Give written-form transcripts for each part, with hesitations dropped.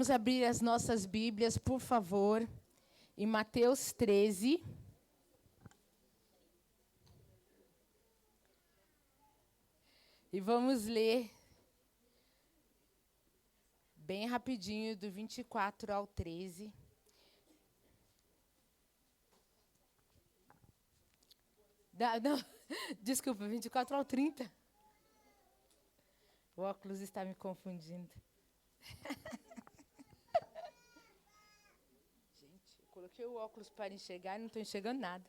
Vamos abrir as nossas Bíblias, por favor, em Mateus 13. E vamos ler bem rapidinho, do 24 ao 13. Não, desculpa, 24 ao 30. O óculos está me confundindo. Gente, eu coloquei o óculos para enxergar e não estou enxergando nada.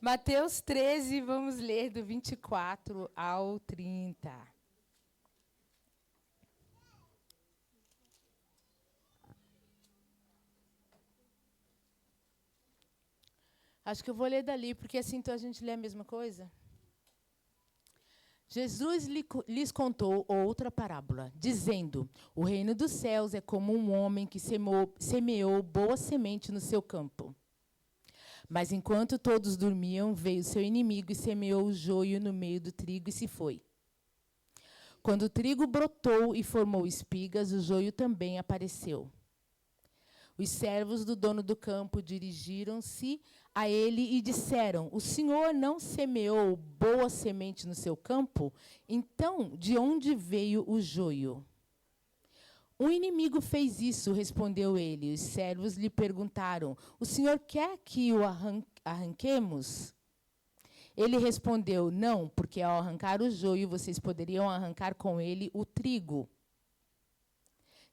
Mateus 13, vamos ler do 24 ao 30. Acho que eu vou ler dali, porque assim então a gente lê a mesma coisa. Jesus lhes contou outra parábola, dizendo: o reino dos céus é como um homem que semeou boa semente no seu campo. Mas enquanto todos dormiam, veio seu inimigo e semeou o joio no meio do trigo e se foi. Quando o trigo brotou e formou espigas, o joio também apareceu. Os servos do dono do campo dirigiram-se a ele e disseram: o senhor não semeou boa semente no seu campo? Então, de onde veio o joio? Um inimigo fez isso, respondeu ele. Os servos lhe perguntaram: o senhor quer que o arranquemos? Ele respondeu: não, porque ao arrancar o joio, vocês poderiam arrancar com ele o trigo.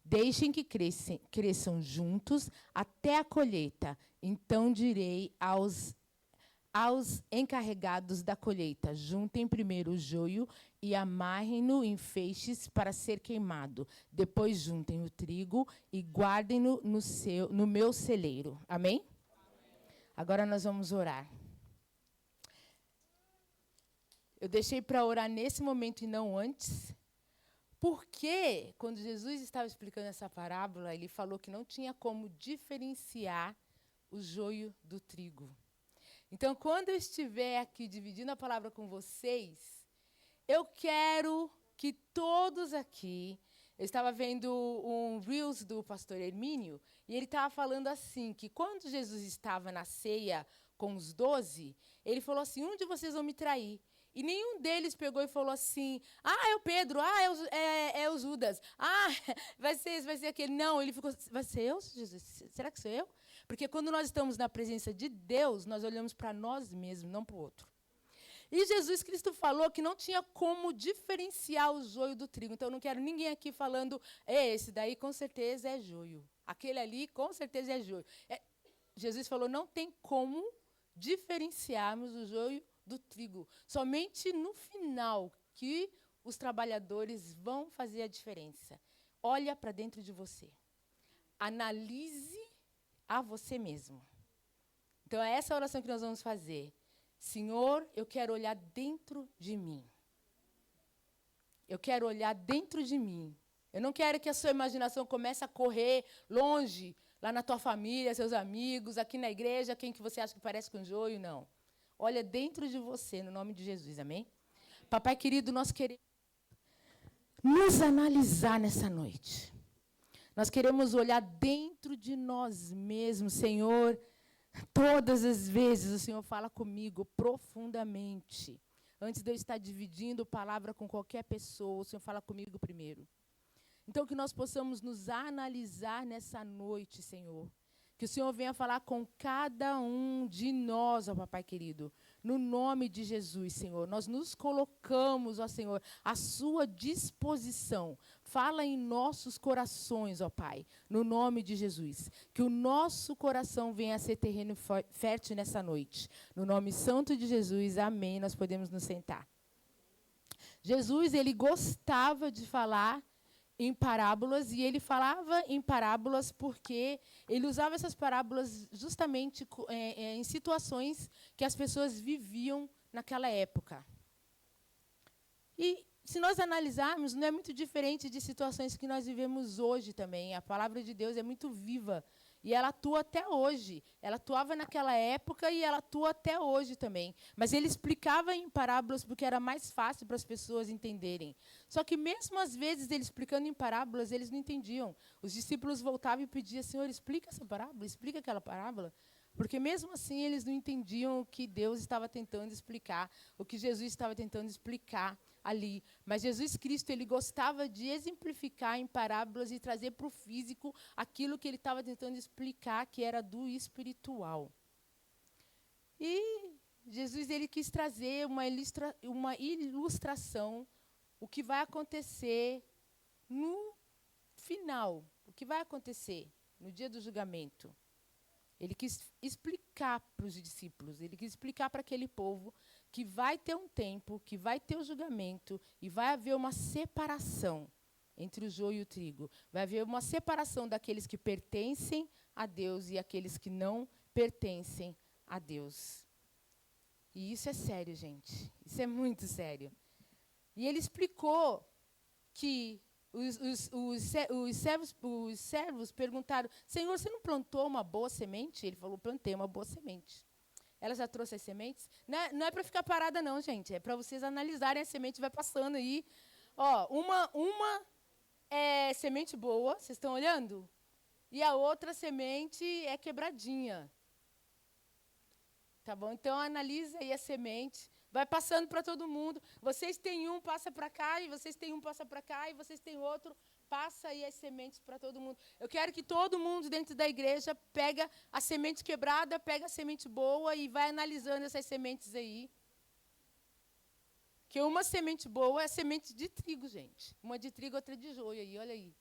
Deixem que cresçam juntos até a colheita. Então direi aos encarregados da colheita: juntem primeiro o joio e amarrem-no em feixes para ser queimado. Depois juntem o trigo e guardem-no no meu celeiro. Amém? Amém? Agora nós vamos orar. Eu deixei para orar nesse momento e não antes, porque quando Jesus estava explicando essa parábola, ele falou que não tinha como diferenciar o joio do trigo. Então, quando eu estiver aqui dividindo a palavra com vocês, eu quero que todos aqui... Eu estava vendo um Reels do pastor Hermínio, e ele estava falando assim, que quando Jesus estava na ceia com os 12, ele falou assim: um de vocês vão me trair. E nenhum deles pegou e falou assim: é o Pedro, é o Judas, vai ser aquele. Não, ele ficou: vai ser eu, Jesus? Será que sou eu? Porque quando nós estamos na presença de Deus, nós olhamos para nós mesmos, não para o outro. E Jesus Cristo falou que não tinha como diferenciar o joio do trigo. Então, eu não quero ninguém aqui falando: esse daí com certeza é joio. Aquele ali com certeza é joio. Jesus falou: não tem como diferenciarmos o joio do trigo. Somente no final que os trabalhadores vão fazer a diferença. Olha para dentro de você. Analise a você mesmo. Então, é essa oração que nós vamos fazer. Senhor, eu quero olhar dentro de mim. Eu quero olhar dentro de mim. Eu não quero que a sua imaginação comece a correr longe, lá na tua família, seus amigos, aqui na igreja, quem que você acha que parece com joio, não. Olha dentro de você, no nome de Jesus, amém? Papai querido, nós queremos nos analisar nessa noite. Nós queremos olhar dentro de nós mesmos, Senhor. Todas as vezes o Senhor fala comigo profundamente. Antes de eu estar dividindo palavra com qualquer pessoa, o Senhor fala comigo primeiro. Então, que nós possamos nos analisar nessa noite, Senhor. Que o Senhor venha falar com cada um de nós, ó Papai querido. No nome de Jesus, Senhor. Nós nos colocamos, ó Senhor, à sua disposição. Fala em nossos corações, ó Pai. No nome de Jesus. Que o nosso coração venha a ser terreno fértil nessa noite. No nome santo de Jesus, amém. Nós podemos nos sentar. Jesus, ele gostava de falar em parábolas, e ele falava em parábolas porque ele usava essas parábolas justamente em situações que as pessoas viviam naquela época. E se nós analisarmos, não é muito diferente de situações que nós vivemos hoje também. A palavra de Deus é muito viva E ela atua até hoje. Ela atuava naquela época e ela atua até hoje também. Mas ele explicava em parábolas porque era mais fácil para as pessoas entenderem. Só que, mesmo às vezes, ele explicando em parábolas, eles não entendiam. Os discípulos voltavam e pediam, Senhor, explica essa parábola, explica aquela parábola. Porque, mesmo assim, eles não entendiam o que Deus estava tentando explicar, o que Jesus estava tentando explicar ali. Mas Jesus Cristo, ele gostava de exemplificar em parábolas e trazer para o físico aquilo que ele estava tentando explicar, que era do espiritual. E Jesus, ele quis trazer uma ilustração, o que vai acontecer no final, o que vai acontecer no dia do julgamento. Ele quis explicar para os discípulos, ele quis explicar para aquele povo que vai ter um tempo, que vai ter o julgamento e vai haver uma separação entre o joio e o trigo. Vai haver uma separação daqueles que pertencem a Deus e aqueles que não pertencem a Deus. E isso é sério, gente. Isso é muito sério. E ele explicou que os servos perguntaram, Senhor, você não plantou uma boa semente? Ele falou, plantei uma boa semente. Ela já trouxe as sementes? Não é para ficar parada, não, gente. É para vocês analisarem a semente, vai passando aí. Ó, uma é semente boa, vocês estão olhando? E a outra semente é quebradinha. Tá bom? Então, analisa aí a semente. Vai passando para todo mundo. Vocês têm um, passa para cá, e vocês têm um, passa para cá, e vocês têm outro, passa aí as sementes para todo mundo. Eu quero que todo mundo dentro da igreja pega a semente quebrada, pega a semente boa e vai analisando essas sementes aí. Que uma semente boa é semente de trigo, gente. Uma de trigo, outra de joio aí, olha aí.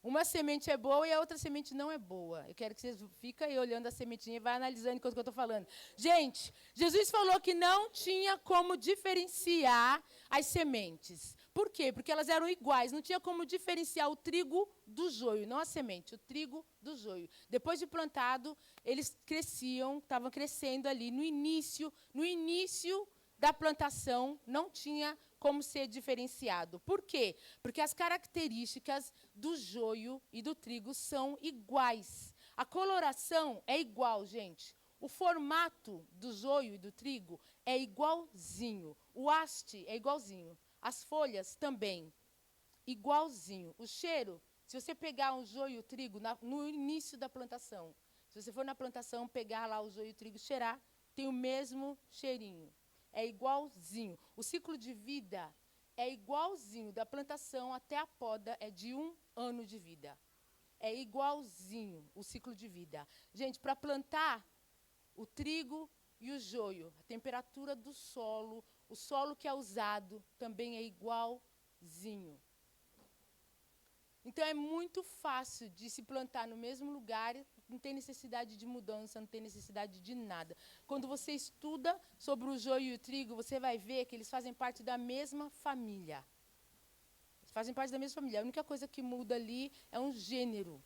Uma semente é boa e a outra semente não é boa. Eu quero que vocês fiquem aí olhando a sementinha e vai analisando enquanto que eu estou falando. Gente, Jesus falou que não tinha como diferenciar as sementes. Por quê? Porque elas eram iguais. Não tinha como diferenciar o trigo do joio. Não a semente, o trigo do joio. Depois de plantado, eles cresciam, estavam crescendo ali. No início da plantação, não tinha como ser diferenciado. Por quê? Porque as características do joio e do trigo são iguais. A coloração é igual, gente. O formato do joio e do trigo é igualzinho. O haste é igualzinho. As folhas também. Igualzinho. O cheiro, se você pegar um joio e o trigo no início da plantação, se você for na plantação, pegar lá o joio e o trigo, cheirar, tem o mesmo cheirinho. É igualzinho. O ciclo de vida é igualzinho. Da plantação até a poda é de 1 ano de vida. É igualzinho o ciclo de vida. Gente, para plantar o trigo e o joio, a temperatura do solo, o solo que é usado também é igualzinho. Então, é muito fácil de se plantar no mesmo lugar, não tem necessidade de mudança, não tem necessidade de nada. Quando você estuda sobre o joio e o trigo, você vai ver que eles fazem parte da mesma família. Eles fazem parte da mesma família. A única coisa que muda ali é um gênero.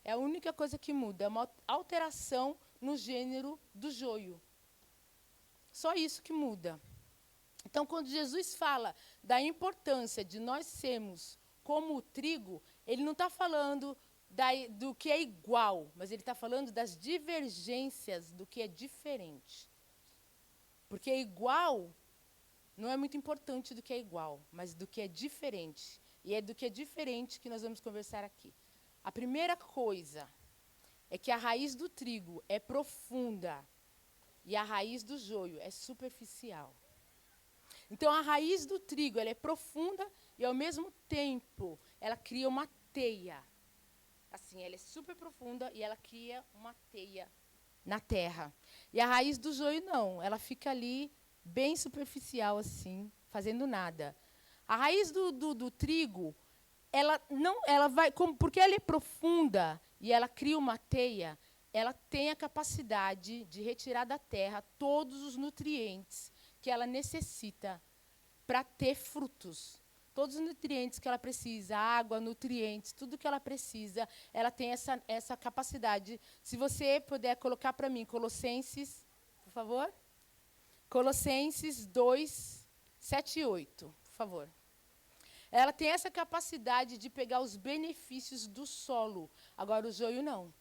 É a única coisa que muda, é uma alteração no gênero do joio. Só isso que muda. Então, quando Jesus fala da importância de nós sermos como o trigo, ele não está falando do que é igual, mas ele está falando das divergências do que é diferente. Porque igual não é muito importante do que é igual, mas do que é diferente. E é do que é diferente que nós vamos conversar aqui. A primeira coisa é que a raiz do trigo é profunda e a raiz do joio é superficial. Então, a raiz do trigo ela é profunda e, ao mesmo tempo, ela cria uma teia. Assim, ela é super profunda e ela cria uma teia na terra. E a raiz do joio, não. Ela fica ali, bem superficial, assim, fazendo nada. A raiz do trigo, ela vai, porque ela é profunda e ela cria uma teia, ela tem a capacidade de retirar da terra todos os nutrientes que ela necessita para ter frutos. Todos os nutrientes que ela precisa, água, nutrientes, tudo que ela precisa, ela tem essa capacidade. Se você puder colocar para mim, Colossenses, por favor. Colossenses 2, 7 e 8, por favor. Ela tem essa capacidade de pegar os benefícios do solo. Agora, o joio não.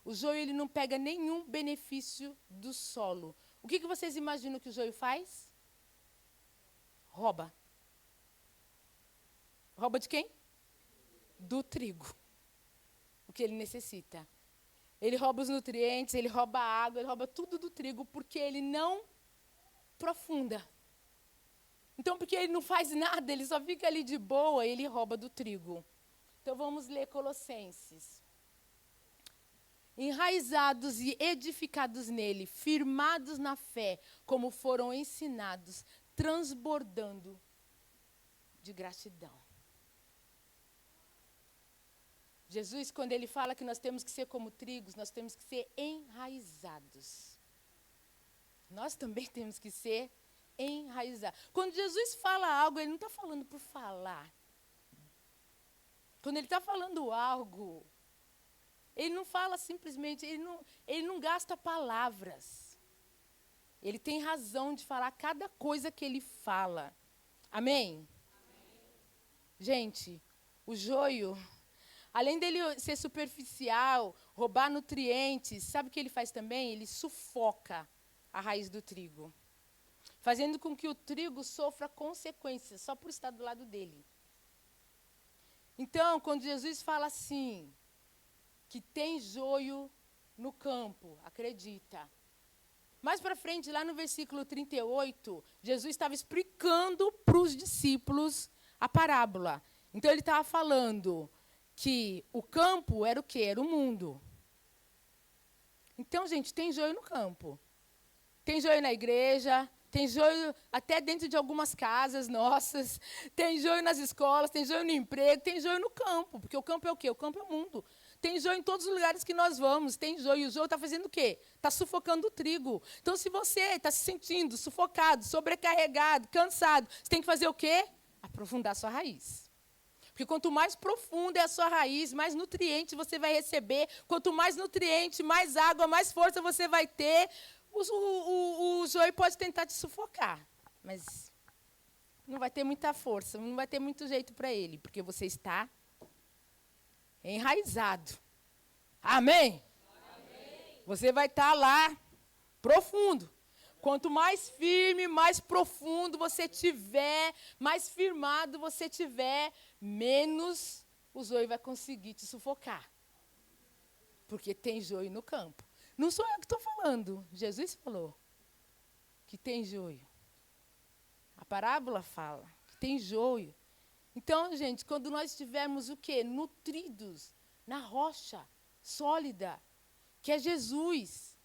O joio ele não pega nenhum benefício do solo. O que vocês imaginam que o joio faz? Rouba. Rouba de quem? Do trigo. O que ele necessita. Ele rouba os nutrientes, ele rouba a água, ele rouba tudo do trigo, porque ele não profunda. Então, porque ele não faz nada, ele só fica ali de boa, ele rouba do trigo. Então, vamos ler Colossenses. Enraizados e edificados nele, firmados na fé, como foram ensinados, transbordando de gratidão. Jesus, quando ele fala que nós temos que ser como trigos, nós temos que ser enraizados. Nós também temos que ser enraizados. Quando Jesus fala algo, ele não está falando por falar. Quando ele está falando algo, ele não fala simplesmente, ele não gasta palavras. Ele tem razão de falar cada coisa que ele fala. Amém? Gente, o joio, além dele ser superficial, roubar nutrientes, sabe o que ele faz também? Ele sufoca a raiz do trigo, fazendo com que o trigo sofra consequências só por estar do lado dele. Então, quando Jesus fala assim, que tem joio no campo, acredita. Mais para frente, lá no versículo 38, Jesus estava explicando para os discípulos a parábola. Então, ele estava falando que o campo era o quê? Era o mundo. Então, gente, tem joio no campo. Tem joio na igreja, tem joio até dentro de algumas casas nossas, tem joio nas escolas, tem joio no emprego, tem joio no campo. Porque o campo é o quê? O campo é o mundo. Tem joio em todos os lugares que nós vamos, tem joio. E o joio está fazendo o quê? Está sufocando o trigo. Então, se você está se sentindo sufocado, sobrecarregado, cansado, você tem que fazer o quê? Aprofundar a sua raiz. Porque quanto mais profunda é a sua raiz, mais nutriente você vai receber. Quanto mais nutriente, mais água, mais força você vai ter. O joio pode tentar te sufocar, mas não vai ter muita força, não vai ter muito jeito para ele, porque você está enraizado. Amém? Amém. Você vai estar lá, profundo. Quanto mais firme, mais profundo você tiver, mais firmado você tiver, menos o joio vai conseguir te sufocar. Porque tem joio no campo. Não sou eu que estou falando, Jesus falou que tem joio. A parábola fala que tem joio. Então, gente, quando nós estivermos o quê? Nutridos na rocha sólida, que é Jesus.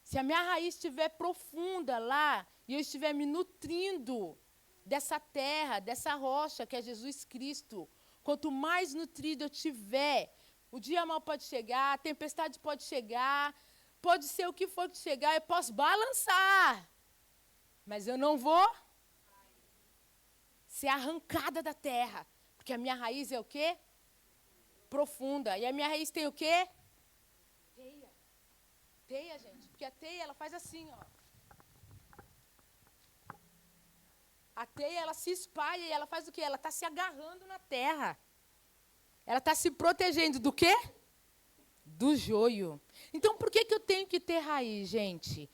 Se a minha raiz estiver profunda lá, e eu estiver me nutrindo dessa terra, dessa rocha, que é Jesus Cristo, quanto mais nutrido eu tiver, o dia mal pode chegar, a tempestade pode chegar, pode ser o que for que chegar, eu posso balançar, mas eu não vou ser arrancada da terra, porque a minha raiz é o quê? Profunda. E a minha raiz tem o quê? Teia. Teia, gente. Porque a teia, ela faz assim, ó. A teia, ela se espalha e ela faz o quê? Ela está se agarrando na terra. Ela está se protegendo do quê? Do joio. Então, por que eu tenho que ter raiz, gente?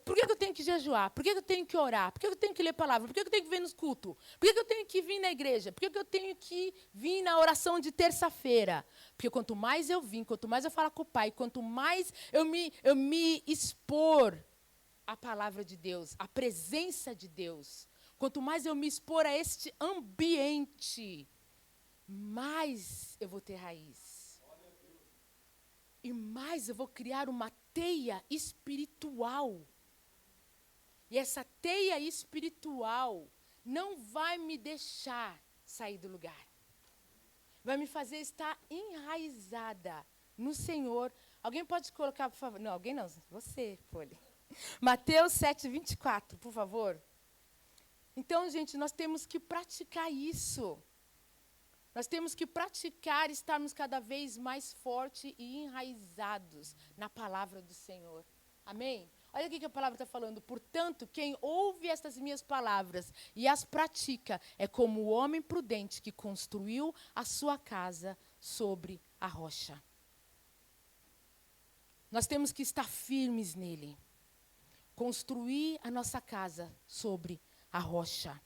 Por que eu tenho que jejuar? Por que eu tenho que orar? Por que eu tenho que ler palavra? Por que eu tenho que vir nos cultos? Por que eu tenho que vir na igreja? Por que eu tenho que vir na oração de terça-feira? Porque quanto mais eu vim, quanto mais eu falar com o Pai, quanto mais eu me expor à palavra de Deus, à presença de Deus, quanto mais eu me expor a este ambiente, mais eu vou ter raiz. E mais eu vou criar uma teia espiritual. E essa teia espiritual não vai me deixar sair do lugar. Vai me fazer estar enraizada no Senhor. Alguém pode colocar, por favor? Não, alguém não. Você, Folha. Mateus 7:24, por favor. Então, gente, nós temos que praticar isso. Nós temos que praticar estarmos cada vez mais fortes e enraizados na palavra do Senhor. Amém? Olha o que a palavra está falando. Portanto, quem ouve estas minhas palavras e as pratica é como o homem prudente que construiu a sua casa sobre a rocha. Nós temos que estar firmes nele. Construir a nossa casa sobre a rocha.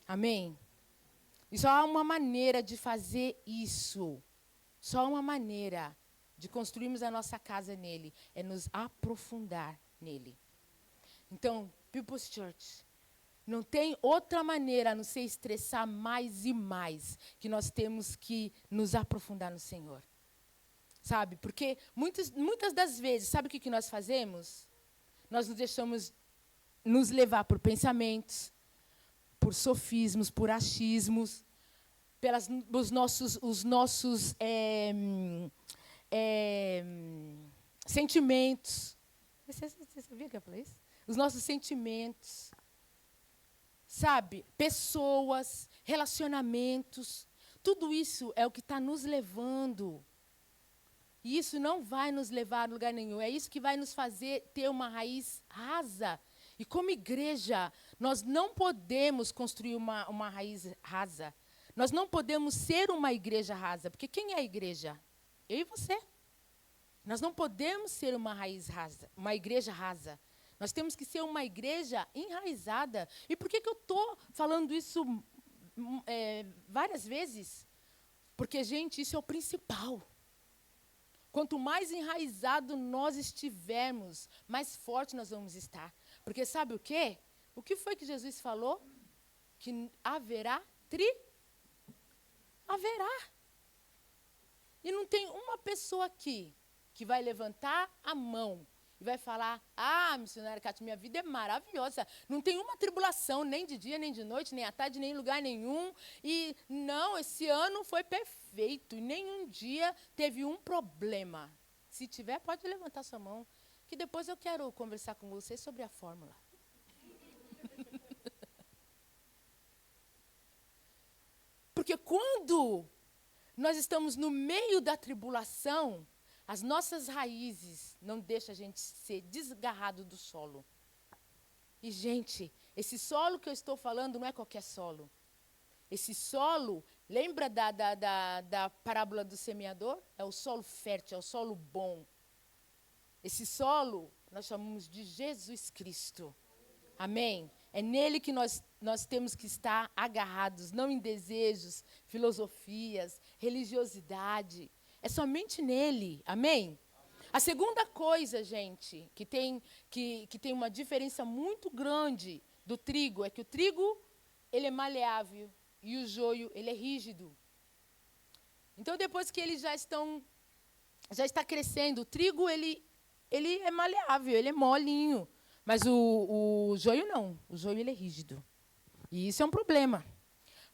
Amém? E só há uma maneira de fazer isso. Só uma maneira de construirmos a nossa casa nele. É nos aprofundar nele. Então, People's Church, não tem outra maneira a não ser estressar mais e mais que nós temos que nos aprofundar no Senhor. Sabe? Porque muitas das vezes, sabe o que nós fazemos? Nós nos deixamos nos levar por pensamentos, por sofismos, por achismos, os nossos sentimentos. Você sabia que eu ia falar isso? Os nossos sentimentos. Sabe? Pessoas, relacionamentos. Tudo isso é o que está nos levando. E isso não vai nos levar a lugar nenhum. É isso que vai nos fazer ter uma raiz rasa. E como igreja, nós não podemos construir uma raiz rasa. Nós não podemos ser uma igreja rasa. Porque quem é a igreja? Eu e você. Nós não podemos ser uma raiz rasa, uma igreja rasa. Nós temos que ser uma igreja enraizada. E por que eu estou falando isso várias vezes? Porque, gente, isso é o principal. Quanto mais enraizado nós estivermos, mais forte nós vamos estar. Porque sabe o quê? O que foi que Jesus falou? Que haverá Haverá. E não tem uma pessoa aqui que vai levantar a mão e vai falar, missionária Cátia, minha vida é maravilhosa. Não tem uma tribulação, nem de dia, nem de noite, nem à tarde, nem em lugar nenhum. E não, esse ano foi perfeito. E nenhum dia teve um problema. Se tiver, pode levantar sua mão, que depois eu quero conversar com você sobre a fórmula. Porque quando nós estamos no meio da tribulação, as nossas raízes não deixam a gente ser desgarrado do solo. E, gente, esse solo que eu estou falando não é qualquer solo. Esse solo, lembra da parábola do semeador? É o solo fértil, é o solo bom. Esse solo nós chamamos de Jesus Cristo. Amém? É nele que nós temos que estar agarrados, não em desejos, filosofias, religiosidade. É somente nele. Amém? A segunda coisa, gente, que tem uma diferença muito grande do trigo, é que o trigo ele é maleável e o joio ele é rígido. Então, depois que eles já está crescendo, o trigo ele é maleável, ele é molinho. Mas o joio não, o joio ele é rígido. E isso é um problema.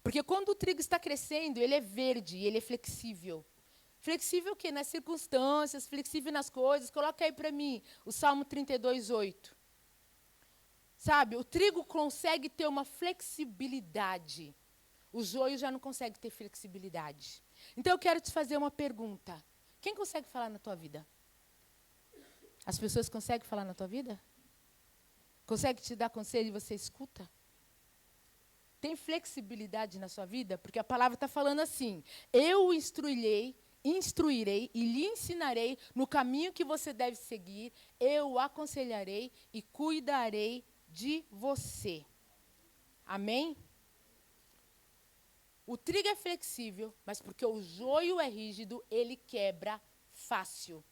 Porque quando o trigo está crescendo, ele é verde, ele é flexível. Flexível o quê? Nas circunstâncias, flexível nas coisas. Coloca aí para mim o Salmo 32:8. Sabe, o trigo consegue ter uma flexibilidade. O joio já não consegue ter flexibilidade. Então eu quero te fazer uma pergunta. Quem consegue falar na tua vida? As pessoas conseguem falar na tua vida? Consegue te dar conselho e você escuta? Tem flexibilidade na sua vida? Porque a palavra está falando assim, eu instruirei e lhe ensinarei no caminho que você deve seguir, eu o aconselharei e cuidarei de você. Amém? O trigo é flexível, mas porque o joio é rígido, ele quebra fácil.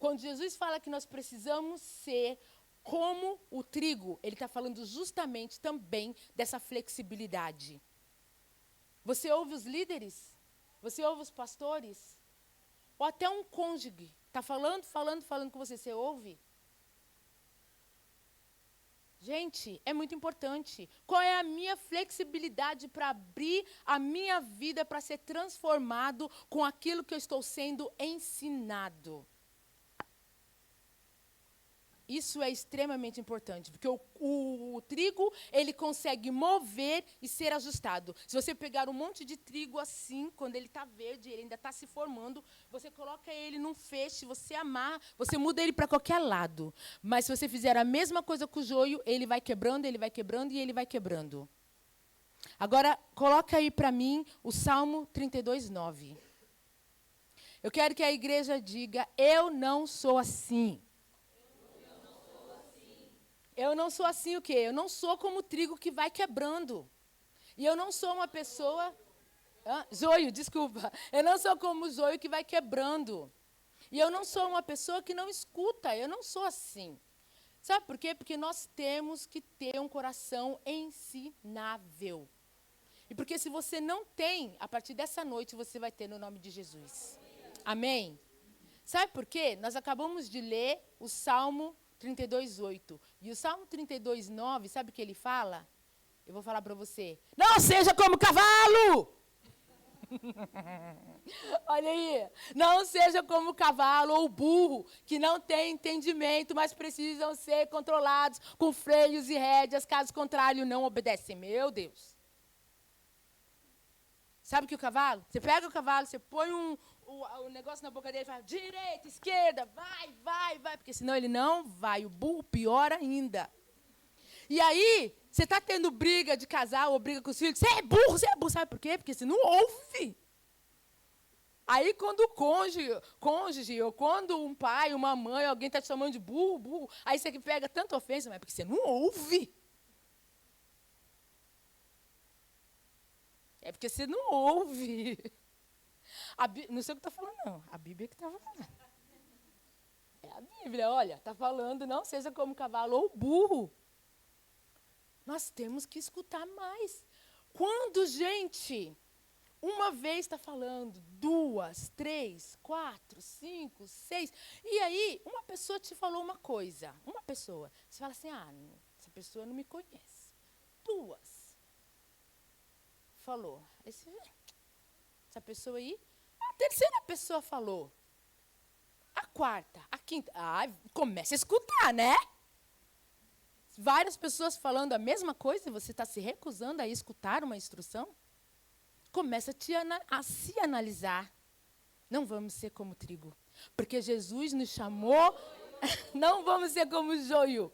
Quando Jesus fala que nós precisamos ser como o trigo, ele está falando justamente também dessa flexibilidade. Você ouve os líderes? Você ouve os pastores? Ou até um cônjuge está falando com você, você ouve? Gente, é muito importante. Qual é a minha flexibilidade para abrir a minha vida para ser transformado com aquilo que eu estou sendo ensinado? isso é extremamente importante, porque o trigo, ele consegue mover e ser ajustado. Se você pegar um monte de trigo assim, quando ele está verde, ele ainda está se formando, você coloca ele num feixe, você amarra, você muda ele para qualquer lado. Mas se você fizer a mesma coisa com o joio, ele vai quebrando e ele vai quebrando. Agora, coloca aí para mim o Salmo 32:9. Eu quero que a igreja diga, eu não sou assim. Eu não sou assim o quê? Eu não sou como o trigo que vai quebrando. E eu não sou uma pessoa... joio, desculpa. Eu não sou como o joio que vai quebrando. E eu não sou uma pessoa que não escuta. Eu não sou assim. Sabe por quê? Porque nós temos que ter um coração ensinável. E porque se você não tem, a partir dessa noite você vai ter no nome de Jesus. Amém? Sabe por quê? Nós acabamos de ler o Salmo 32:8. E o Salmo 32:9, sabe o que ele fala? Eu vou falar para você. Não seja como cavalo! Olha aí. Não seja como o cavalo ou o burro, que não tem entendimento, mas precisam ser controlados com freios e rédeas, caso contrário, não obedecem. Meu Deus. Sabe que o cavalo? Você pega o cavalo, você põe o negócio na boca dele e fala, direita, esquerda, vai, porque senão ele não vai. O burro, pior ainda. E aí, você está tendo briga de casal ou briga com os filhos, você é burro, sabe por quê? Porque você não ouve. Aí, quando o cônjuge, ou quando um pai, uma mãe, alguém está te chamando de burro, aí você pega tanta ofensa, mas é porque você não ouve. É porque você não ouve. Não sei o que está falando, não. A Bíblia que está falando. É a Bíblia, olha, está falando, não seja como cavalo ou burro. Nós temos que escutar mais. Quando, gente, uma vez está falando, 2, 3, 4, 5, 6, e aí uma pessoa te falou uma coisa, uma pessoa, você fala assim, essa pessoa não me conhece. 2. Falou. Essa pessoa aí, a terceira pessoa falou. A quarta, a quinta. Começa a escutar, né? Várias pessoas falando a mesma coisa e você está se recusando a escutar uma instrução. Começa a se analisar. Não vamos ser como trigo. Porque Jesus nos chamou. Não vamos ser como joio.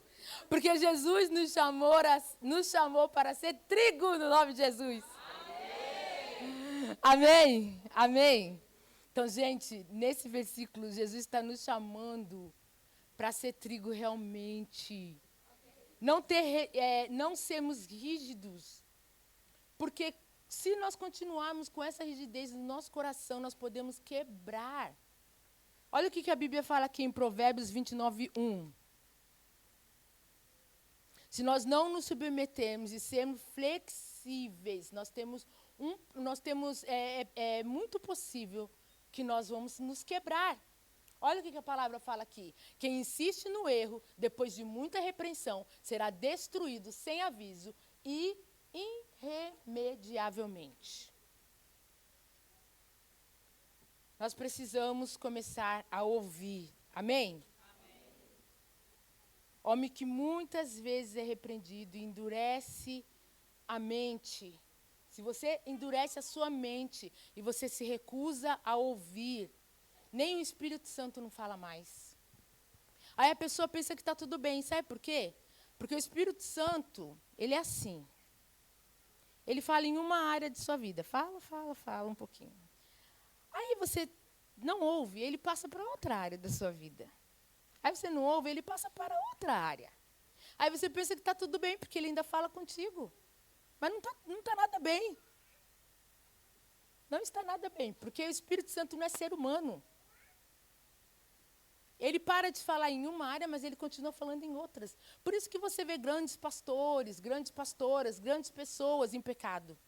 Porque Jesus nos chamou para ser trigo no nome de Jesus. Amém? Amém? Então, gente, nesse versículo, Jesus está nos chamando para ser trigo realmente. Não sermos rígidos. Porque se nós continuarmos com essa rigidez no nosso coração, nós podemos quebrar. Olha o que a Bíblia fala aqui em Provérbios 29:1. Se nós não nos submetermos e sermos flexíveis, é muito possível que nós vamos nos quebrar. Olha o que a palavra fala aqui. Quem insiste no erro, depois de muita repreensão, será destruído sem aviso e irremediavelmente. Nós precisamos começar a ouvir. Amém? Homem que muitas vezes é repreendido e endurece a mente. Se você endurece a sua mente e você se recusa a ouvir, nem o Espírito Santo não fala mais. Aí a pessoa pensa que está tudo bem. Sabe por quê? Porque o Espírito Santo, ele é assim. Ele fala em uma área de sua vida. Fala um pouquinho. Aí você não ouve, ele passa para outra área da sua vida. Aí você não ouve, ele passa para outra área. Aí você pensa que está tudo bem, porque ele ainda fala contigo. Mas não está nada bem. Não está nada bem, porque o Espírito Santo não é ser humano. Ele para de falar em uma área, mas ele continua falando em outras. Por isso que você vê grandes pastores, grandes pastoras, grandes pessoas em pecado.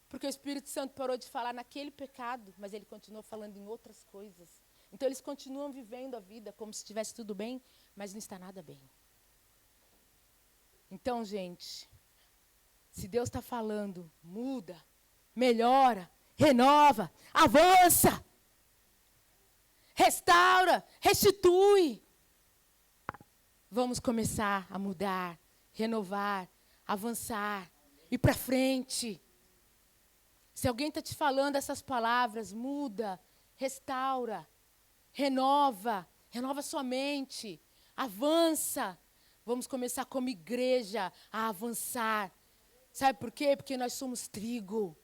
Porque o Espírito Santo parou de falar naquele pecado, mas ele continua falando em outras coisas. Então, eles continuam vivendo a vida como se estivesse tudo bem, mas não está nada bem. Então, gente, se Deus está falando, muda, melhora, renova, avança, restaura, restitui. vamos começar a mudar, renovar, avançar, ir para frente. Se alguém está te falando essas palavras, muda, restaura, renova sua mente, avança. Vamos começar como igreja a avançar. Sabe por quê? Porque nós somos trigo,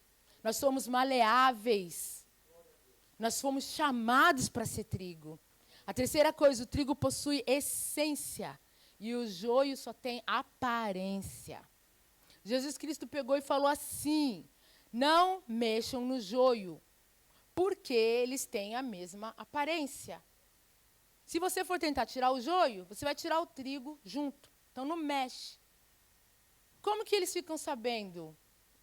nós somos maleáveis, nós fomos chamados para ser trigo. A terceira coisa, o trigo possui essência e o joio só tem aparência. Jesus Cristo pegou e falou assim: não mexam no joio, porque eles têm a mesma aparência. Se você for tentar tirar o joio, você vai tirar o trigo junto. Então não mexe. Como que eles ficam sabendo,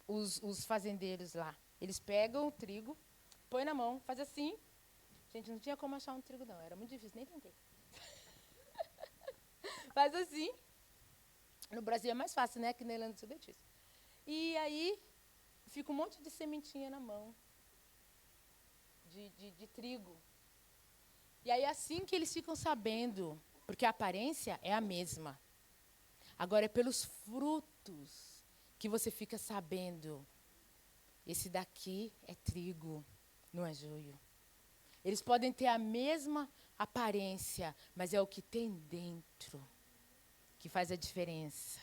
os fazendeiros lá? Eles pegam o trigo, põem na mão, faz assim. Gente, não tinha como achar um trigo, não. Era muito difícil, nem tentei. Faz assim. No Brasil é mais fácil, né? Que na Irlanda do Sul é difícil. E aí, fica um monte de sementinha na mão. De trigo. E aí, assim que eles ficam sabendo, porque a aparência é a mesma. Agora, é pelos frutos que você fica sabendo. Esse daqui é trigo, não é joio. Eles podem ter a mesma aparência, mas é o que tem dentro que faz a diferença.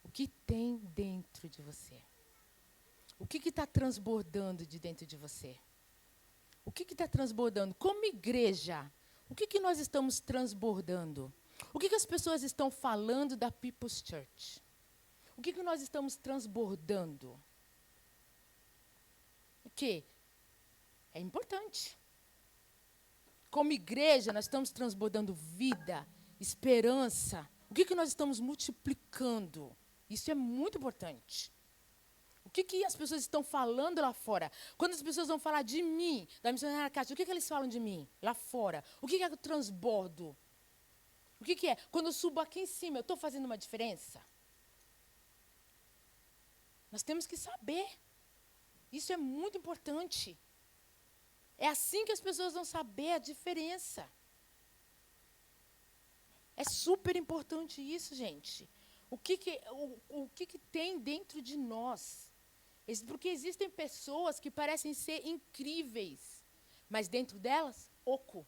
O que tem dentro de você? O que está transbordando de dentro de você? O que está transbordando? Como igreja, o que nós estamos transbordando? O que as pessoas estão falando da People's Church? O que nós estamos transbordando? O que? É importante. Como igreja, nós estamos transbordando vida, esperança. O que nós estamos multiplicando? Isso é muito importante. O que as pessoas estão falando lá fora? Quando as pessoas vão falar de mim, da missionária Cátia, o que eles falam de mim lá fora? O que é o transbordo? O que é? Quando eu subo aqui em cima, eu estou fazendo uma diferença? Nós temos que saber. Isso é muito importante. É assim que as pessoas vão saber a diferença. É super importante isso, gente. O que tem dentro de nós? Porque existem pessoas que parecem ser incríveis, mas dentro delas, oco.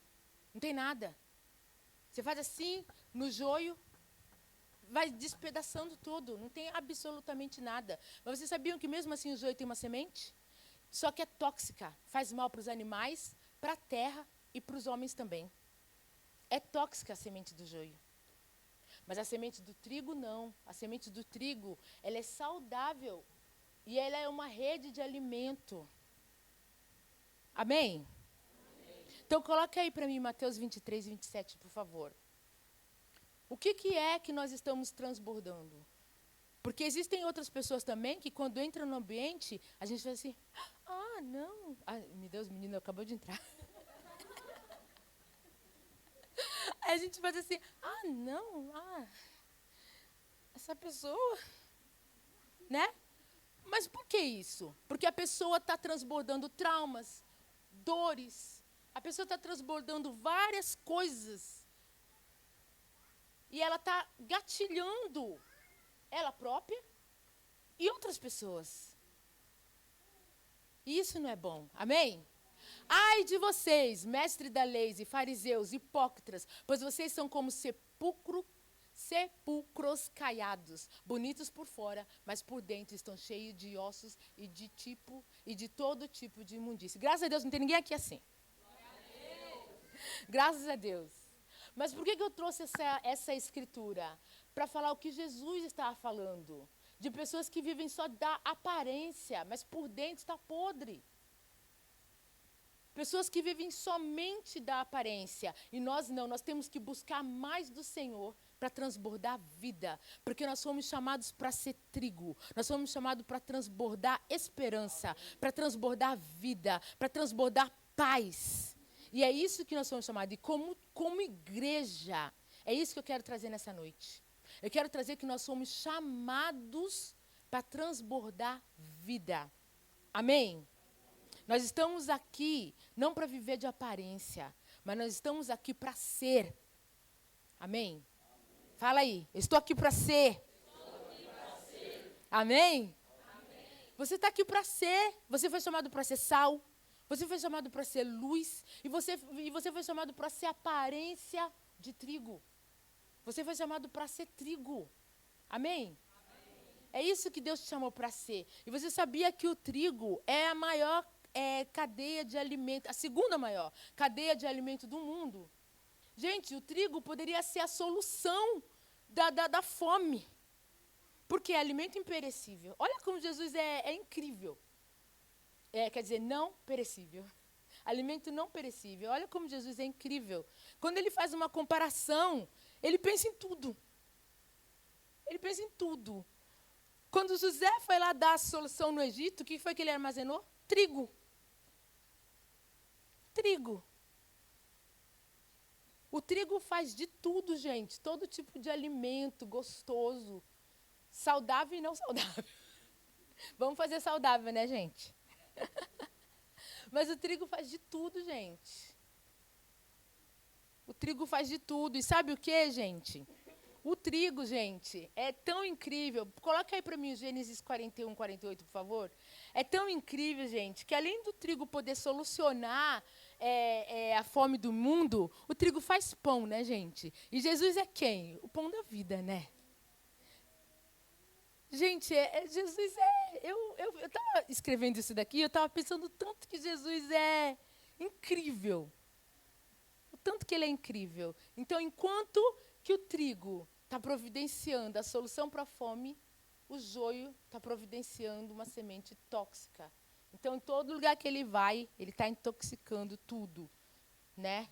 Não tem nada. Você faz assim, no joio, vai despedaçando tudo. Não tem absolutamente nada. Mas vocês sabiam que mesmo assim o joio tem uma semente? Só que é tóxica. Faz mal para os animais, para a terra e para os homens também. É tóxica a semente do joio. Mas a semente do trigo, não. A semente do trigo, ela é saudável. E ela é uma rede de alimento. Amém? Amém. Então, coloca aí para mim Mateus 23, 27, por favor. O que é que nós estamos transbordando? Porque existem outras pessoas também que, quando entram no ambiente, a gente fala assim, não. Meu Deus, o menino acabou de entrar. Aí a gente faz assim, não. Essa pessoa, né? Mas por que isso? Porque a pessoa está transbordando traumas, dores. A pessoa está transbordando várias coisas. E ela está gatilhando ela própria e outras pessoas. E isso não é bom. Amém? Ai de vocês, mestres da lei e fariseus, hipócritas, pois vocês são como sepulcros caiados, bonitos por fora, mas por dentro estão cheios de ossos e de todo tipo de imundície. Graças a Deus, não tem ninguém aqui assim. Graças a Deus. Mas por que eu trouxe essa escritura? Para falar o que Jesus estava falando. De pessoas que vivem só da aparência, mas por dentro está podre. Pessoas que vivem somente da aparência. E nós não, nós temos que buscar mais do Senhor para transbordar vida. Porque nós somos chamados para ser trigo. Nós somos chamados para transbordar esperança, para transbordar vida, para transbordar paz. E é isso que nós somos chamados. E como igreja, é isso que eu quero trazer nessa noite. Eu quero trazer que nós somos chamados para transbordar vida. Amém? Nós estamos aqui não para viver de aparência, mas nós estamos aqui para ser. Amém? Fala aí. Eu estou aqui para ser. Amém? Você está aqui para ser. Você foi chamado para ser sal. Você foi chamado para ser luz. E você foi chamado para ser aparência de trigo. Você foi chamado para ser trigo. Amém? É isso que Deus te chamou para ser. E você sabia que o trigo é a maior cadeia de alimento, a segunda maior cadeia de alimento do mundo? Gente, o trigo poderia ser a solução da fome. Porque é alimento imperecível. Olha como Jesus é incrível. Quer dizer, não perecível. Alimento não perecível. Olha como Jesus é incrível. Quando ele faz uma comparação, ele pensa em tudo. Ele pensa em tudo. Quando José foi lá dar a solução no Egito, o que foi que ele armazenou? Trigo. Trigo. O trigo faz de tudo, gente. Todo tipo de alimento gostoso. Saudável e não saudável. Vamos fazer saudável, né, gente? Mas o trigo faz de tudo, gente. O trigo faz de tudo. E sabe o que, gente? O trigo, gente, é tão incrível. Coloca aí para mim Gênesis 41, 48, por favor. É tão incrível, gente, que além do trigo poder solucionar a fome do mundo, o trigo faz pão, né, gente? E Jesus é quem? O pão da vida, né? Gente, Jesus é... Eu estava escrevendo isso daqui, eu estava pensando tanto que Jesus é incrível. O tanto que ele é incrível. Então, enquanto que o trigo está providenciando a solução para a fome, o joio está providenciando uma semente tóxica. Então, em todo lugar que ele vai, ele está intoxicando tudo, né?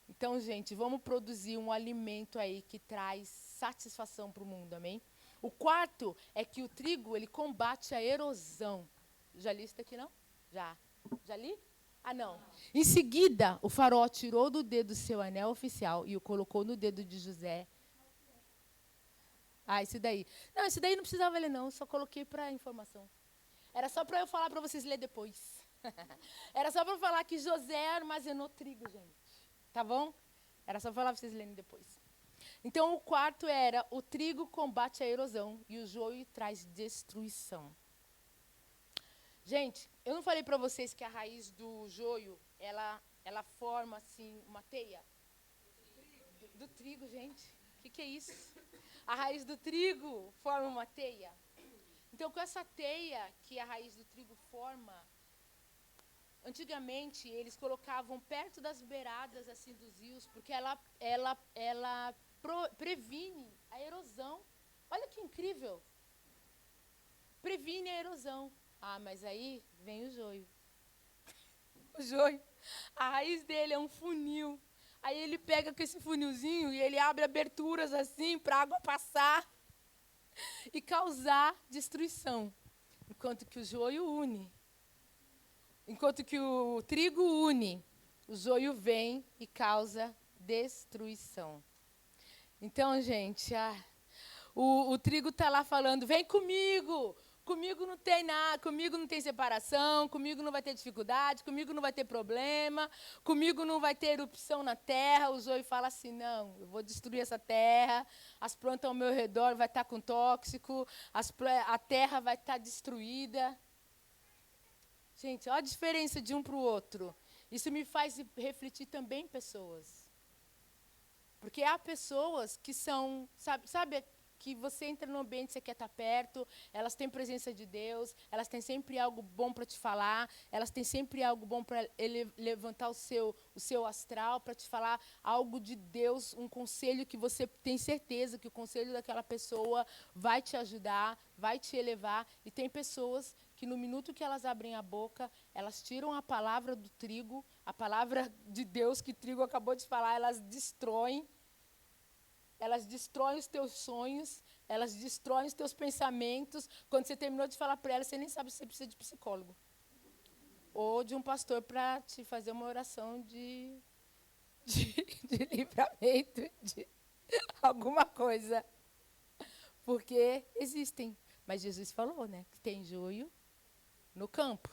Então, gente, vamos produzir um alimento aí que traz satisfação para o mundo, amém? O quarto é que o trigo, ele combate a erosão. Já li isso daqui, não? Já. Já li? Ah, não. Em seguida, o faraó tirou do dedo seu anel oficial e o colocou no dedo de José. Ah, esse daí. Não, esse daí não precisava ler, não. Só coloquei para informação. Era só para eu falar para vocês ler depois. Era só para eu falar que José armazenou trigo, gente. Tá bom? Era só para falar para vocês lerem depois. Então, o quarto era: o trigo combate a erosão e o joio traz destruição. Gente, eu não falei para vocês que a raiz do joio, ela forma, assim, uma teia? Do trigo, gente. O que é isso? A raiz do trigo forma uma teia. Então, com essa teia que a raiz do trigo forma, antigamente, eles colocavam perto das beiradas, assim, dos rios, porque ela previne a erosão. Olha que incrível. Previne a erosão. Ah, mas aí vem o joio. O joio. A raiz dele é um funil. Aí ele pega com esse funilzinho e ele abre aberturas assim para a água passar e causar destruição. Enquanto que o joio une. Enquanto que o trigo une, o joio vem e causa destruição. Então, gente, o trigo está lá falando: vem comigo, comigo não tem nada, comigo não tem separação, comigo não vai ter dificuldade, comigo não vai ter problema, comigo não vai ter erupção na terra. O joio fala assim: não, eu vou destruir essa terra, as plantas ao meu redor vai estar com tóxico, a terra vai estar destruída. Gente, olha a diferença de um para o outro. Isso me faz refletir também pessoas. Porque há pessoas que são, sabe que você entra no ambiente, você quer estar perto, elas têm presença de Deus, elas têm sempre algo bom para te falar, elas têm sempre algo bom para levantar o seu astral, para te falar algo de Deus, um conselho que você tem certeza que o conselho daquela pessoa vai te ajudar, vai te elevar. E tem pessoas que no minuto que elas abrem a boca, elas tiram a palavra do trigo, a palavra de Deus que o trigo acabou de falar, elas destroem os teus sonhos, elas destroem os teus pensamentos. Quando você terminou de falar para elas, você nem sabe se você precisa de psicólogo. Ou de um pastor para te fazer uma oração de livramento, de alguma coisa. Porque existem. Mas Jesus falou, né, que tem joio no campo.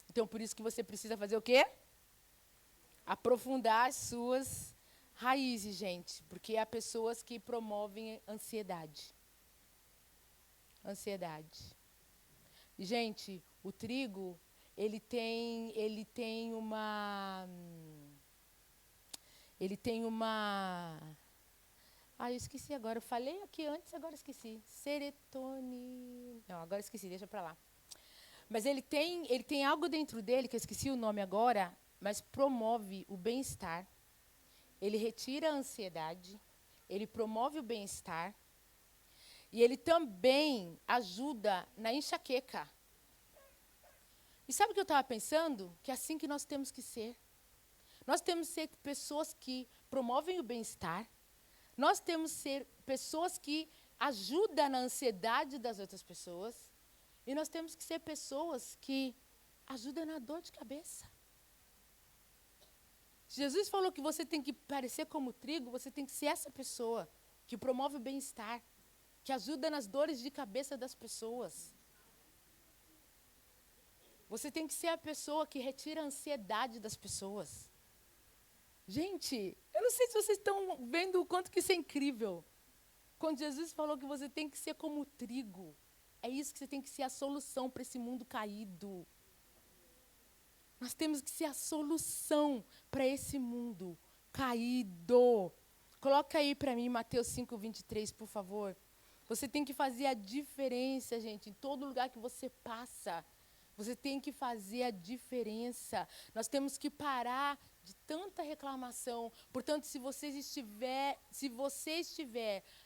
Então, por isso que você precisa fazer o quê? Aprofundar as suas Raízes, gente, porque há pessoas que promovem ansiedade. Ansiedade. Gente, o trigo, ele tem uma. Ah, eu esqueci agora. Eu falei aqui antes, agora esqueci. Serotonina. Não, agora esqueci, deixa pra lá. Mas ele tem algo dentro dele, que eu esqueci o nome agora, mas promove o bem-estar. Ele retira a ansiedade, ele promove o bem-estar e ele também ajuda na enxaqueca. E sabe o que eu estava pensando? Que é assim que nós temos que ser. Nós temos que ser pessoas que promovem o bem-estar. Nós temos que ser pessoas que ajudam na ansiedade das outras pessoas. E nós temos que ser pessoas que ajudam na dor de cabeça. Jesus falou que você tem que parecer como trigo, você tem que ser essa pessoa que promove o bem-estar, que ajuda nas dores de cabeça das pessoas. Você tem que ser a pessoa que retira a ansiedade das pessoas. Gente, eu não sei se vocês estão vendo o quanto que isso é incrível. Quando Jesus falou que você tem que ser como trigo, é isso que você tem que ser a solução para esse mundo caído. Nós temos que ser a solução para esse mundo caído. Coloca aí para mim Mateus 5:23, por favor. Você tem que fazer a diferença, gente, em todo lugar que você passa. Você tem que fazer a diferença. Nós temos que parar de tanta reclamação. Portanto, se você estiver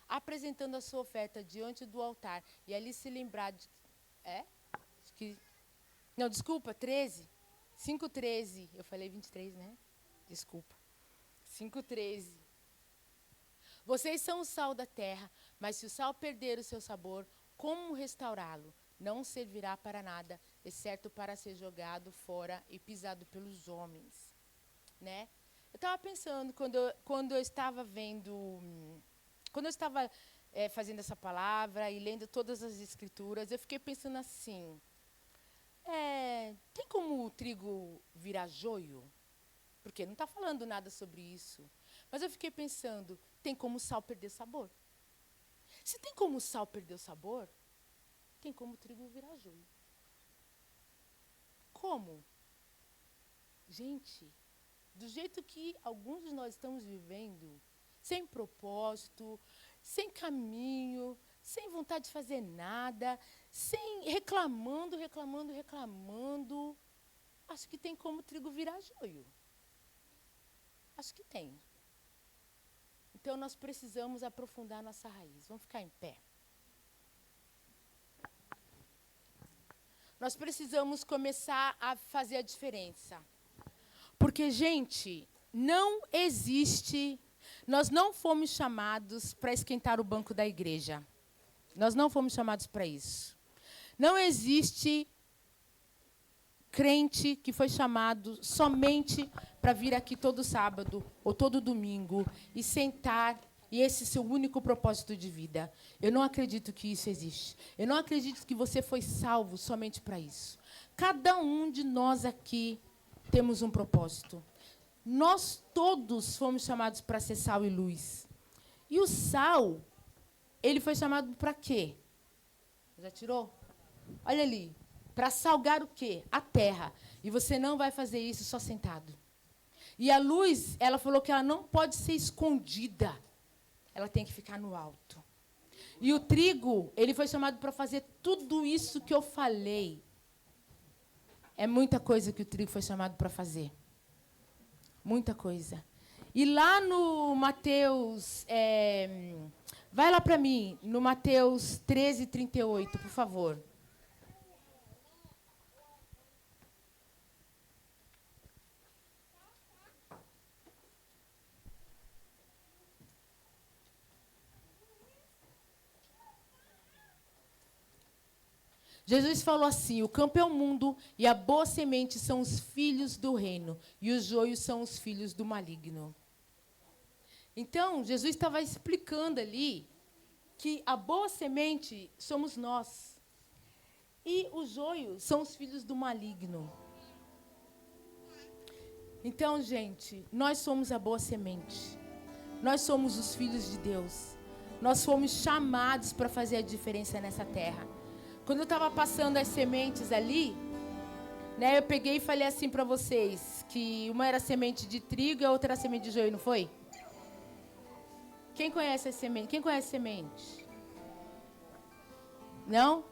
apresentando a sua oferta diante do altar e ali se lembrar de não, desculpa, 13. 5:13. Eu falei 23, né? Desculpa. 5:13. Vocês são o sal da terra, mas se o sal perder o seu sabor, como restaurá-lo? Não servirá para nada, exceto para ser jogado fora e pisado pelos homens. Né? Eu estava pensando, quando eu estava fazendo essa palavra e lendo todas as escrituras, eu fiquei pensando assim, tem como o trigo virar joio? Porque não está falando nada sobre isso. Mas eu fiquei pensando, tem como o sal perder sabor? Se tem como o sal perder o sabor, tem como o trigo virar joio. Como? Gente, do jeito que alguns de nós estamos vivendo, sem propósito, sem caminho, sem vontade de fazer nada, reclamando, acho que tem como o trigo virar joio. Acho que tem. Então, nós precisamos aprofundar nossa raiz. Vamos ficar em pé. Nós precisamos começar a fazer a diferença. Porque, gente, não existe... Nós não fomos chamados para esquentar o banco da igreja. Nós não fomos chamados para isso. Não existe crente que foi chamado somente para vir aqui todo sábado ou todo domingo e sentar e esse ser o único propósito de vida. Eu não acredito que isso existe. Eu não acredito que você foi salvo somente para isso. Cada um de nós aqui temos um propósito. Nós todos fomos chamados para ser sal e luz. E o sal, ele foi chamado para quê? Já tirou? Olha ali. Para salgar o quê? A terra. E você não vai fazer isso só sentado. E a luz, ela falou que ela não pode ser escondida. Ela tem que ficar no alto. E o trigo, ele foi chamado para fazer tudo isso que eu falei. É muita coisa que o trigo foi chamado para fazer. Muita coisa. E lá no Mateus... vai lá para mim, no Mateus 13:38, por favor. Jesus falou assim, o campo é o mundo e a boa semente são os filhos do reino e os joios são os filhos do maligno. Então, Jesus estava explicando ali que a boa semente somos nós e os joios são os filhos do maligno. Então, gente, nós somos a boa semente. Nós somos os filhos de Deus. Nós fomos chamados para fazer a diferença nessa terra. Quando eu estava passando as sementes ali, né, eu peguei e falei assim para vocês, que uma era semente de trigo e a outra era semente de joio, não foi? Quem conhece a semente? Quem conhece semente? Não?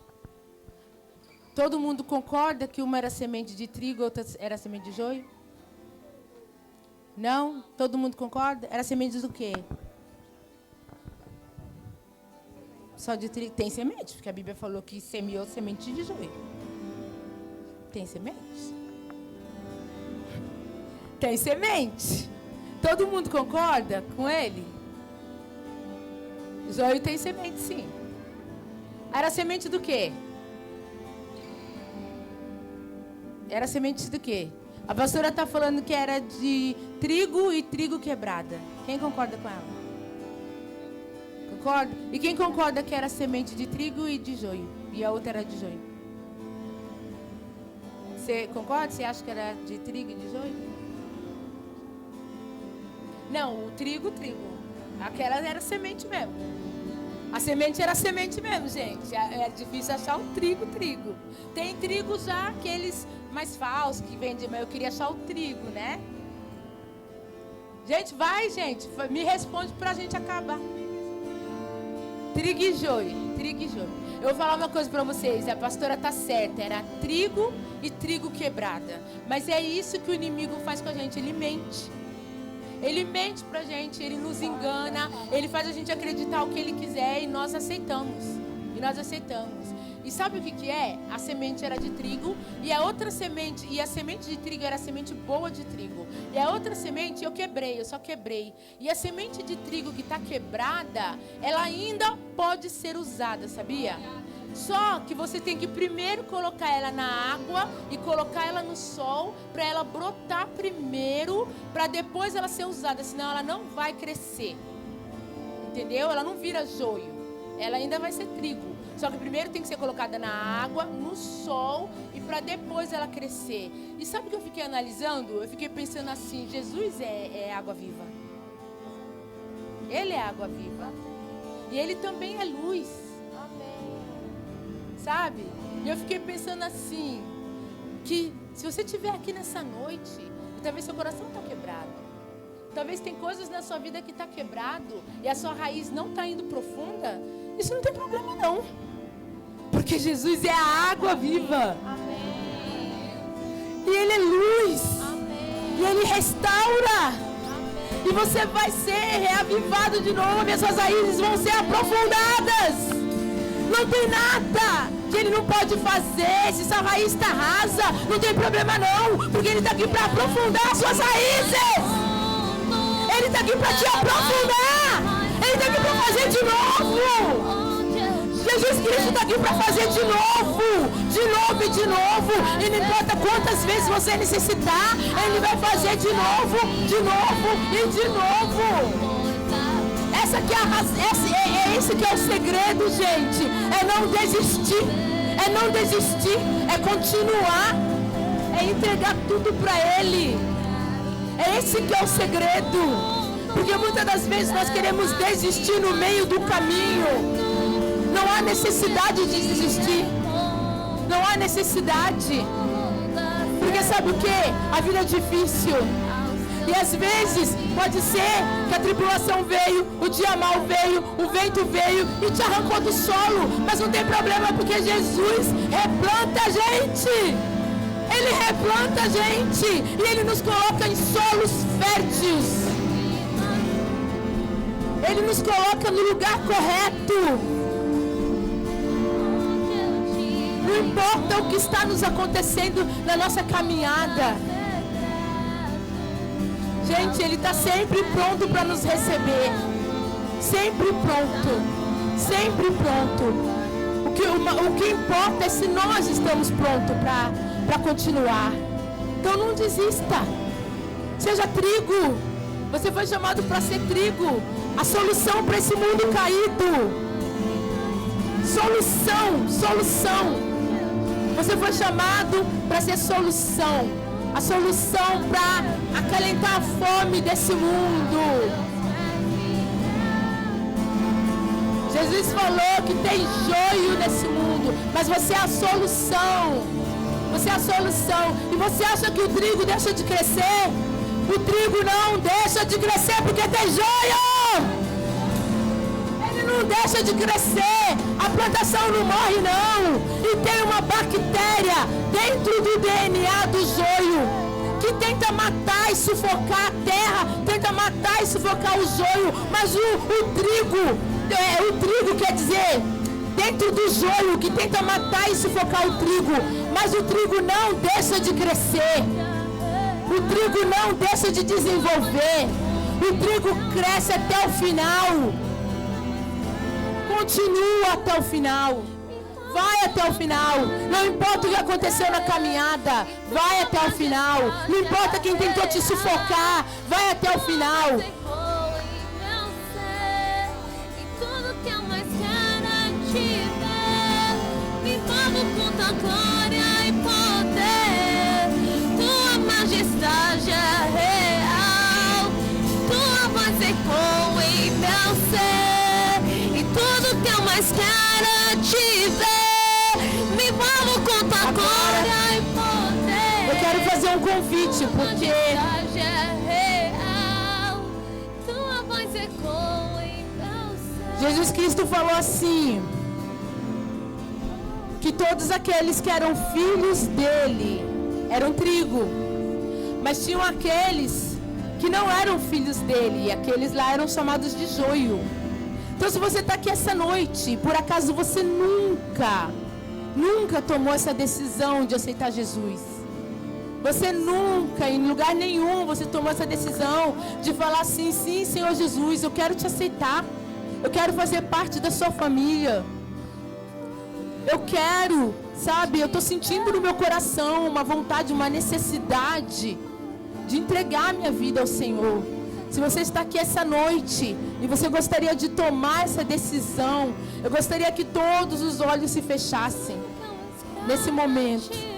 Todo mundo concorda que uma era semente de trigo e outra era semente de joio? Não? Todo mundo concorda? Era semente do quê? Só de trigo. Tem semente, porque a Bíblia falou que semeou semente de joio. Tem semente? Tem semente. Todo mundo concorda com ele? Joio tem semente, sim. Era semente do quê? Era semente do quê? A pastora está falando que era de trigo e trigo quebrada. Quem concorda com ela? Concorda? E quem concorda que era semente de trigo e de joio? E a outra era de joio? Você concorda? Você acha que era de trigo e de joio? Não, o trigo. Aquela era semente mesmo. A semente era semente mesmo, gente. É difícil achar o trigo. Tem trigo já, aqueles mais falsos que vendem, mas eu queria achar o trigo, né? Gente, me responde pra gente acabar. Trigo e joio. Eu vou falar uma coisa pra vocês, a pastora tá certa, era trigo e trigo quebrada. Mas é isso que o inimigo faz com a gente, ele mente. Ele mente pra gente, ele nos engana, ele faz a gente acreditar o que ele quiser e nós aceitamos. E sabe o que é? A semente era de trigo e a outra semente, e a semente de trigo era a semente boa de trigo. E a outra semente eu só quebrei. E a semente de trigo que está quebrada, ela ainda pode ser usada, sabia? Só que você tem que primeiro colocar ela na água e colocar ela no sol para ela brotar primeiro, para depois ela ser usada, senão ela não vai crescer. Entendeu? Ela não vira joio, ela ainda vai ser trigo. Só que primeiro tem que ser colocada na água, no sol e para depois ela crescer. E sabe o que eu fiquei analisando? Eu fiquei pensando assim, Jesus é água viva. Ele é água viva. E ele também é luz. Sabe? E eu fiquei pensando assim, que se você estiver aqui nessa noite, e talvez seu coração está quebrado, talvez tem coisas na sua vida que está quebrado, e a sua raiz não está indo profunda, isso não tem problema não. Porque Jesus é a água viva. Amém. E Ele é luz. Amém. E Ele restaura. Amém. E você vai ser reavivado de novo, e as suas raízes vão ser aprofundadas. Não tem nada que Ele não pode fazer. Se sua raiz está rasa, não tem problema não, porque Ele está aqui para aprofundar as suas raízes. Ele está aqui para te aprofundar. Ele está aqui para fazer de novo. Jesus Cristo está aqui para fazer de novo. E não importa quantas vezes você necessitar, Ele vai fazer de novo e de novo. Esse que é o segredo, gente. É não desistir. É continuar. É entregar tudo para Ele. É esse que é o segredo. Porque muitas das vezes nós queremos desistir no meio do caminho. Não há necessidade de desistir. Não há necessidade. Porque sabe o que? A vida é difícil. E às vezes pode ser que a tribulação veio, o dia mau veio, o vento veio e te arrancou do solo. Mas não tem problema, porque Jesus replanta a gente. Ele replanta a gente e Ele nos coloca em solos férteis. Ele nos coloca no lugar correto. Não importa o que está nos acontecendo na nossa caminhada. Gente, Ele está sempre pronto para nos receber. Sempre pronto. O que importa é se nós estamos prontos para continuar. Então não desista. Seja trigo. Você foi chamado para ser trigo. A solução para esse mundo caído. Solução. Você foi chamado para ser solução. A solução para acalentar a fome desse mundo. Jesus falou que tem joio nesse mundo, mas você é a solução. Você é a solução. E você acha que o trigo deixa de crescer? O trigo não deixa de crescer porque tem joio. Ele não deixa de crescer. A plantação não morre não. E tem uma bactéria dentro do DNA do joio que tenta matar e sufocar a terra, tenta matar e sufocar o joio, mas o trigo quer dizer, dentro do joio, que tenta matar e sufocar o trigo, mas o trigo não deixa de crescer, o trigo não deixa de desenvolver, o trigo cresce até o final, continua até o final. Vai até o final. Não importa o que aconteceu na caminhada. Vai até o final. Não importa quem tentou te sufocar. Vai até o final. Me envolvo com tua glória e poder. Tua majestade é real. Tua voz ecoa em meu ser. E tudo que eu mais quero te ver. Me envolvo com tua glória e poder. Eu quero fazer um convite, porque tua voz ecoa em meu ser. Jesus Cristo falou assim, que todos aqueles que eram filhos dele eram trigo, mas tinham aqueles que não eram filhos dele, e aqueles lá eram chamados de joio. Então, se você está aqui essa noite, por acaso você nunca tomou essa decisão de aceitar Jesus, você nunca, em lugar nenhum, você tomou essa decisão de falar assim, sim, Senhor Jesus, eu quero te aceitar, eu quero fazer parte da sua família, eu quero, sabe, eu estou sentindo no meu coração uma vontade, uma necessidade de entregar minha vida ao Senhor. Se você está aqui essa noite e você gostaria de tomar essa decisão, eu gostaria que todos os olhos se fechassem nesse momento.